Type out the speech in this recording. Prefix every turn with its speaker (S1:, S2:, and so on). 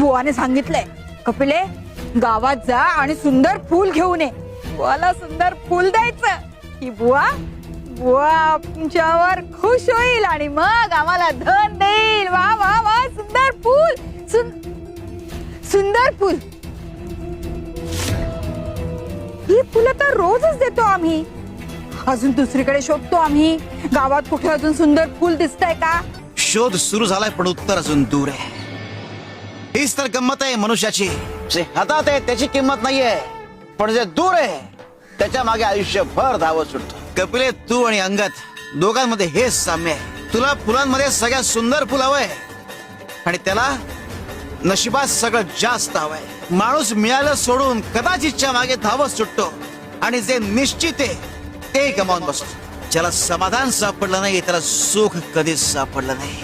S1: बुवाने सांगितलंय, कपिले गावात जा आणि सुंदर फूल घेऊन ये. बुवाला सुंदर फूल द्यायचं की बुवा आमच्यावर खुश होईल आणि मग आम्हाला धन देईल. वा वा वा, सुंदर फूल, सुंदर फूल. ही फुलं तर रोजच देतो आम्ही. अजून दुसरीकडे शोधतो आम्ही. गावात कुठे अजून सुंदर फूल दिसतंय का?
S2: शोध सुरू झालाय पण उत्तर अजून दूर आहे. हीच तर गंमत आहे मनुष्याची. जे हातात आहे त्याची किंमत नाहीये, पण जे दूर आहे त्याच्या मागे आयुष्यभर धावत सुटतो. कपिले, तू आणि अंगद दोघांमध्ये हेच साम्य आहे. तुला फुलांमध्ये सगळ्यात सुंदर फुल हवंय आणि त्याला नशिबात सगळं जास्त हवंय. माणूस मिळालं सोडून कदाचितच्या मागे धावत सुटतो आणि जे निश्चित आहे ते गमावून बसतो. ज्याला समाधान सापडलं नाही त्याला सुख कधीच सापडलं नाही.